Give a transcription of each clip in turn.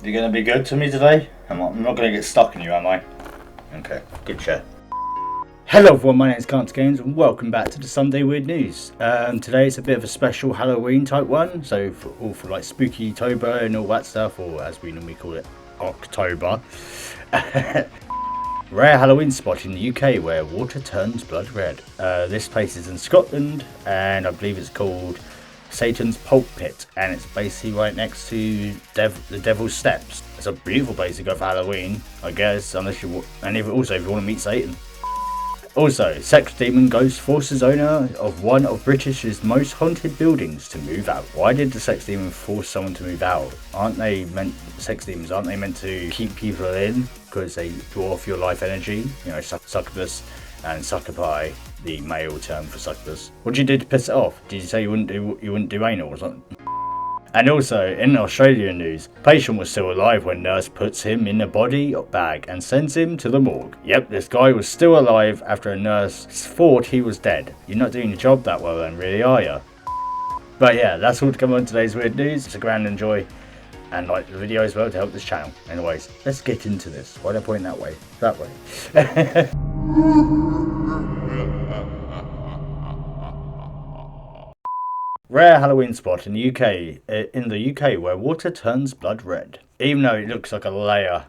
You're gonna be good to me today? I'm not gonna get stuck in you, am I? Okay, good chat. Hello everyone, my name is CantDoGames and welcome back to the Sunday Weird News. Today it's a bit of a special Halloween type one, so for like Spooktober and all that stuff, or as we normally call it, October. Rare Halloween spot in the UK where water turns blood red. This place is in Scotland and I believe it's called Satan's Pulp Pit, and it's basically right next to the Devil's Steps. It's a beautiful place to go for Halloween, I guess, unless you and also if you want to meet Satan. Also, sex demon ghost forces owner of one of British's most haunted buildings to move out. Why did the sex demon force someone to move out? Sex demons aren't they meant to keep people in because they draw off your life energy? You know, succubus and succubi, the male term for succubus. What did you do to piss it off? Did you say you wouldn't do anal or something? And also, in Australian news, patient was still alive when nurse puts him in a body bag and sends him to the morgue. Yep, this guy was still alive after a nurse thought he was dead. You're not doing your job that well then, really, are you? But yeah, that's all to come on today's weird news. Stick around and enjoy, and like the video as well to help this channel. Anyways, let's get into this. Why did I point that way? That way. Rare Halloween spot in the UK where water turns blood red. Even though it looks like a layer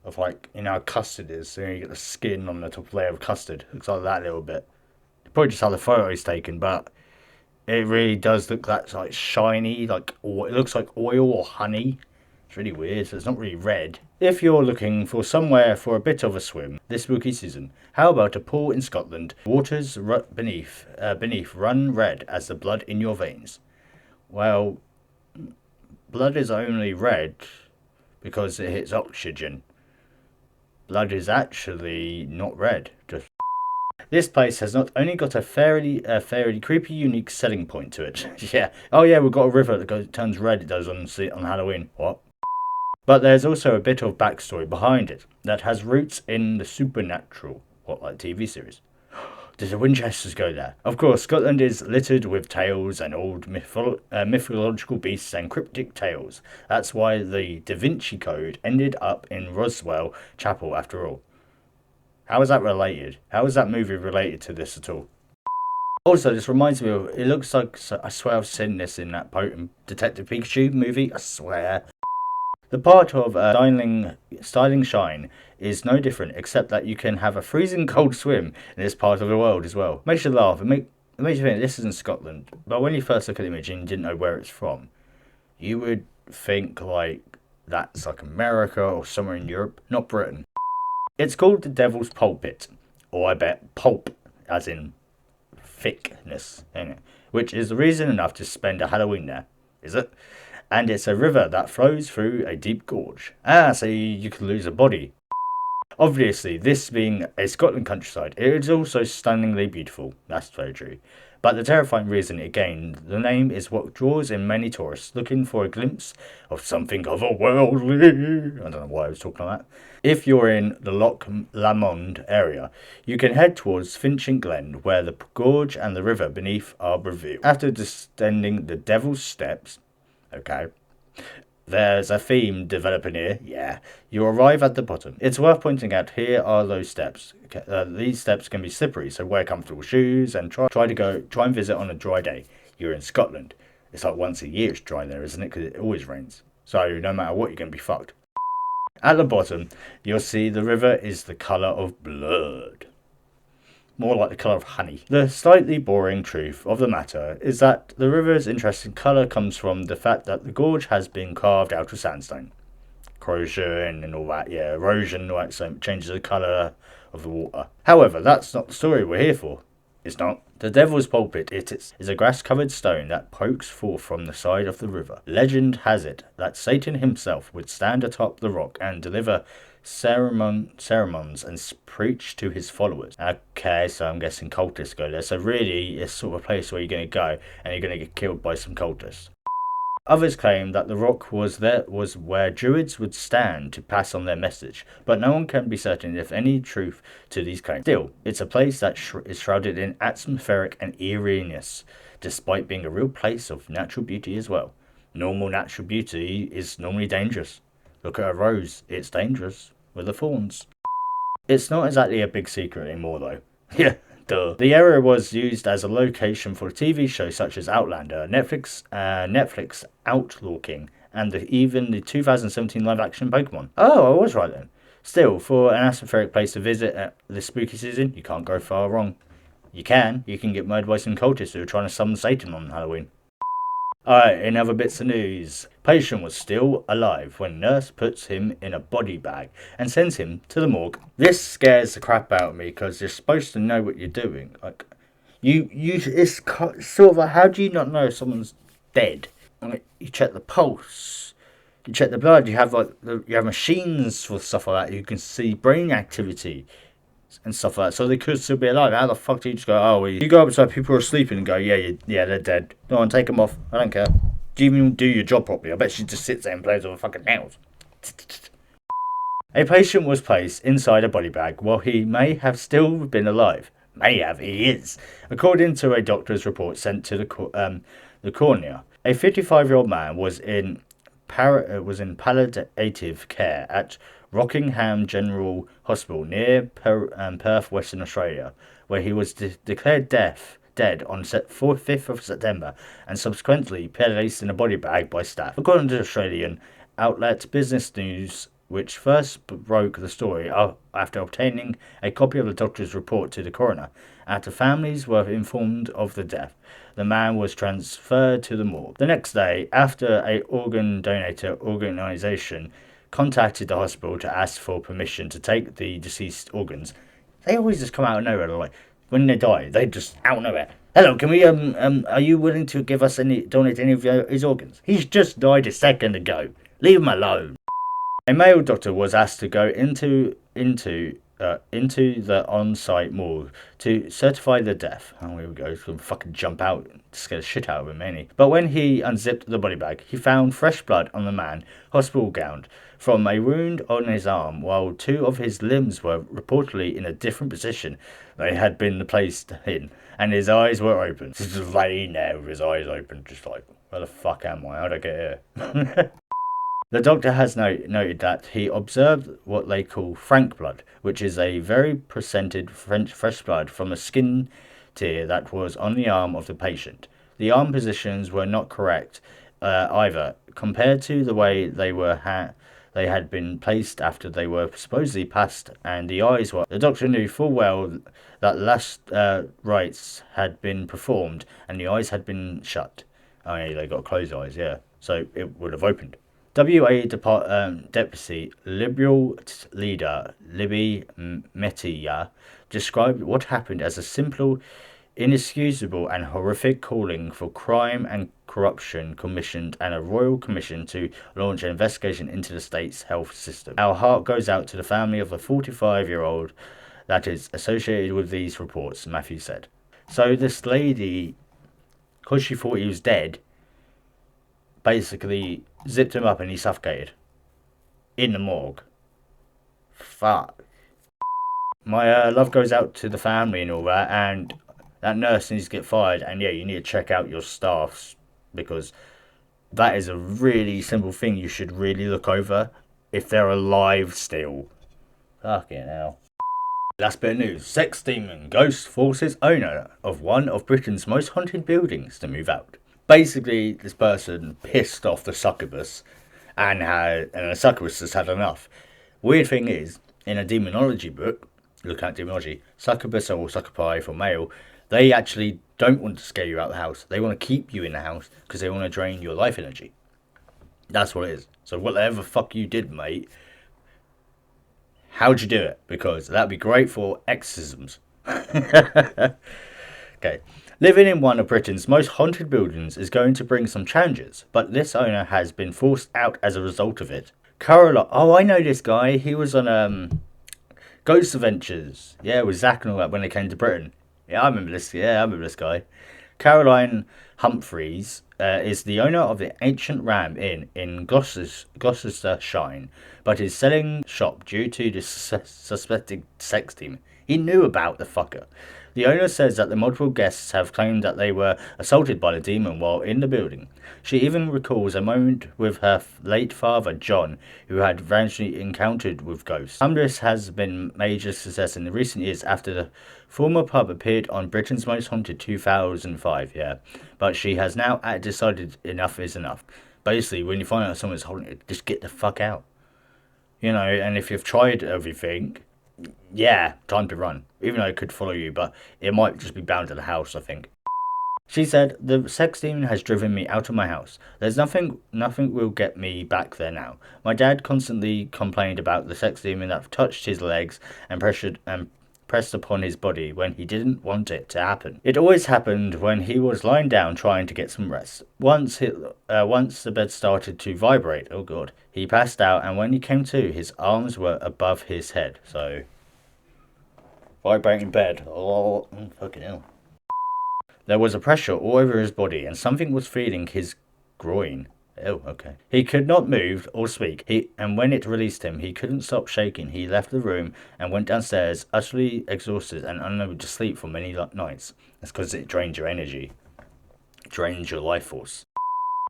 of, like, you know how custard is, so you get the skin on the top layer of custard. Looks like that a little bit. Probably just how the photo is taken, but it really does look that like shiny, like it looks like oil or honey. It's really weird, so it's not really red. If you're looking for somewhere for a bit of a swim this spooky season, how about a pool in Scotland? Waters beneath run red as the blood in your veins. Well, blood is only red because it hits oxygen. Blood is actually not red. This place has not only got a fairly creepy, unique selling point to it. Yeah. Oh yeah, we've got a river that turns red. It does on Halloween. What? But there's also a bit of backstory behind it that has roots in the supernatural. What, like TV series? Did the Winchesters go there? Of course, Scotland is littered with tales and old mythological beasts and cryptic tales. That's why the Da Vinci Code ended up in Roswell Chapel after all. How is that related? How is that movie related to this at all? Also, this reminds me of, it looks like, I swear I've seen this in that Detective Pikachu movie, I swear. The part of styling shine is no different, except that you can have a freezing cold swim in this part of the world as well. Makes you laugh, it makes you think this isn't Scotland, but when you first look at the image and you didn't know where it's from, you would think like that's like America or somewhere in Europe, not Britain. It's called the Devil's Pulpit, or I bet pulp, as in thickness, which is reason enough to spend a Halloween there, is it? And it's a river that flows through a deep gorge. So you could lose a body. Obviously, this being a Scotland countryside, it is also stunningly beautiful. That's very true. But the terrifying reason it gained the name is what draws in many tourists looking for a glimpse of something otherworldly. I don't know why I was talking like that. If you're in the Loch Lomond area, you can head towards Finching Glen, where the gorge and the river beneath are revealed. After descending the Devil's Steps, okay, there's a theme developing here. Yeah, you arrive at the bottom. It's worth pointing out here are those steps. These steps can be slippery, so wear comfortable shoes and try and visit on a dry day. You're in Scotland. It's like once a year it's dry there, isn't it? Because it always rains. So no matter what, you're going to be fucked. At the bottom, you'll see the river is the colour of blood. More like the colour of honey. The slightly boring truth of the matter is that the river's interesting colour comes from the fact that the gorge has been carved out of sandstone. Corrosion and all that, yeah, erosion and all that, so it changes the colour of the water. However, that's not the story we're here for. It's not. The Devil's Pulpit is a grass-covered stone that pokes forth from the side of the river. Legend has it that Satan himself would stand atop the rock and deliver sermons and preach to his followers. Okay, so I'm guessing cultists go there. So really, it's sort of a place where you're going to go and you're going to get killed by some cultists. Others claim that the rock was where druids would stand to pass on their message, but no one can be certain if any truth to these claims. Still, it's a place that is shrouded in atmospheric and eeriness, despite being a real place of natural beauty as well. Normal natural beauty is normally dangerous. Look at a rose, it's dangerous with the thorns. It's not exactly a big secret anymore though. Yeah, duh. The area was used as a location for TV shows such as Outlander, Netflix Outlawking, and even the 2017 live-action Pokemon. Oh, I was right then. Still, for an atmospheric place to visit at the spooky season, you can't go far wrong. You can get murdered by some cultists who are trying to summon Satan on Halloween. Alright, in other bits of news, patient was still alive when nurse puts him in a body bag and sends him to the morgue. This scares the crap out of me because you're supposed to know what you're doing. Like, it's sort of like, how do you not know if someone's dead? Like, you check the pulse, you check the blood, you have machines for stuff like that. You can see brain activity and stuff like that, so they could still be alive. How the fuck do you just go, oh, you go up to people who are sleeping and go, yeah, they're dead. Go on, take them off. I don't care. Do you even do your job properly? I bet she just sits there and plays with her fucking nails. A patient was placed inside a body bag while he may have still been alive. May have, he is. According to a doctor's report sent to the coroner, a 55-year-old man was in palliative care at Rockingham General Hospital near Perth, Western Australia, where he was declared dead on 5th of September and subsequently placed in a body bag by staff. According to Australian outlet Business News, which first broke the story after obtaining a copy of the doctor's report to the coroner. After families were informed of the death, the man was transferred to the morgue. The next day, after a organ donator organisation contacted the hospital to ask for permission to take the deceased organs, they always just come out of nowhere. Like, when they die, they just out of nowhere. Hello, can we are you willing to donate any of his organs? He's just died a second ago. Leave him alone. A male doctor was asked to go into the on-site morgue to certify the death. Oh, here we go. He's going to fucking jump out and scare the shit out of him, ain't he? But when he unzipped the body bag, he found fresh blood on the man, hospital gowned, from a wound on his arm, while two of his limbs were reportedly in a different position they had been placed in, and his eyes were open. Just laying there with his eyes open, just like, where the fuck am I? How'd I get here? The doctor has noted that he observed what they call frank blood, which is a very percented fresh blood from a skin tear that was on the arm of the patient. The arm positions were not correct either, compared to the way they had been placed after they were supposedly passed, and the eyes were. The doctor knew full well that last rites had been performed and the eyes had been shut. Oh yeah, they got closed eyes, yeah. So it would have opened. WA Deputy Liberal leader Libby Metiya described what happened as a simple, inexcusable and horrific calling for crime and corruption commissioned and a royal commission to launch an investigation into the state's health system. Our heart goes out to the family of the 45-year-old that is associated with these reports, Matthew said. So this lady, because she thought he was dead, basically zipped him up and he suffocated. In the morgue. Fuck. My love goes out to the family and all that, and that nurse needs to get fired, and yeah, you need to check out your staffs, because that is a really simple thing you should really look over if they're alive still. Fucking hell. Last bit of news. Sex demon ghost forces owner of one of Britain's most haunted buildings to move out. Basically, this person pissed off the succubus, and the succubus has had enough. Weird thing is, in a demonology book, look at demonology, succubus or succubi for male, they actually don't want to scare you out of the house. They want to keep you in the house because they want to drain your life energy. That's what it is. So whatever fuck you did, mate, how'd you do it? Because that'd be great for exorcisms. Okay. Living in one of Britain's most haunted buildings is going to bring some challenges, but this owner has been forced out as a result of it. Caroline, oh, I know this guy. He was on Ghost Adventures. Yeah, with Zach and all that when they came to Britain. Yeah, I remember this. Yeah, I remember this guy. Caroline Humphreys is the owner of the Ancient Ram Inn in Gloucestershire, but is selling shop due to the suspected sex demon. He knew about the fucker. The owner says that the multiple guests have claimed that they were assaulted by the demon while in the building. She even recalls a moment with her late father, John, who had eventually encountered with ghosts. This has been a major success in the recent years after the former pub appeared on Britain's Most Haunted 2005, but she has now decided enough is enough. Basically, when you find out someone's haunted, just get the fuck out. And if you've tried everything, time to run. Even though it could follow you, but it might just be bound to the house, I think. She said, the sex demon has driven me out of my house. There's nothing will get me back there now. My dad constantly complained about the sex demon that touched his legs and pressed upon his body when he didn't want it to happen. It always happened when he was lying down trying to get some rest. Once the bed started to vibrate, oh god, he passed out, and when he came to, his arms were above his head. So, vibrating bed. Oh, fucking hell. There was a pressure all over his body, and something was feeling his groin. Oh, okay. He could not move or speak, and when it released him, he couldn't stop shaking. He left the room and went downstairs, utterly exhausted and unable to sleep for many nights. That's because it drains your energy. It drains your life force.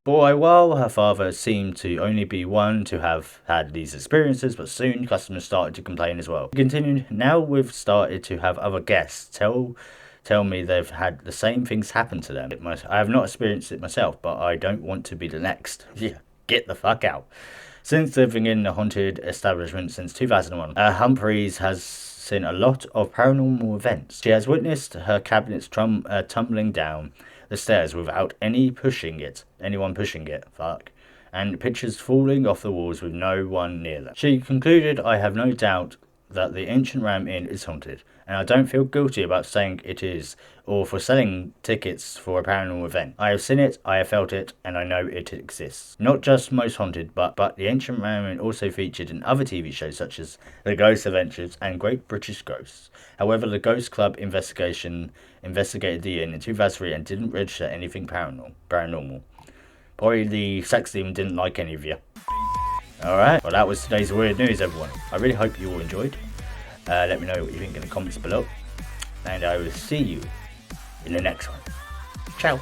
For a while, her father seemed to only be one to have had these experiences, but soon customers started to complain as well. He continued, now we've started to have other guests tell me they've had the same things happen to them. I have not experienced it myself, but I don't want to be the next. Yeah, get the fuck out. Since living in a haunted establishment since 2001, Humphreys has seen a lot of paranormal events. She has witnessed her cabinets tumbling down the stairs without anyone pushing it, and pictures falling off the walls with no one near them. She concluded, I have no doubt that the ancient Ram Inn is haunted, and I don't feel guilty about saying it is, or for selling tickets for a paranormal event. I have seen it, I have felt it, and I know it exists. Not just Most Haunted, but the ancient Ram Inn also featured in other TV shows such as The Ghost Adventures and Great British Ghosts. However, the Ghost Club investigated the inn in 2003 and didn't register anything paranormal. Probably the sex demon didn't like any of you. Alright, well that was today's weird news, everyone. I really hope you all enjoyed. Let me know what you think in the comments below. And I will see you in the next one. Ciao.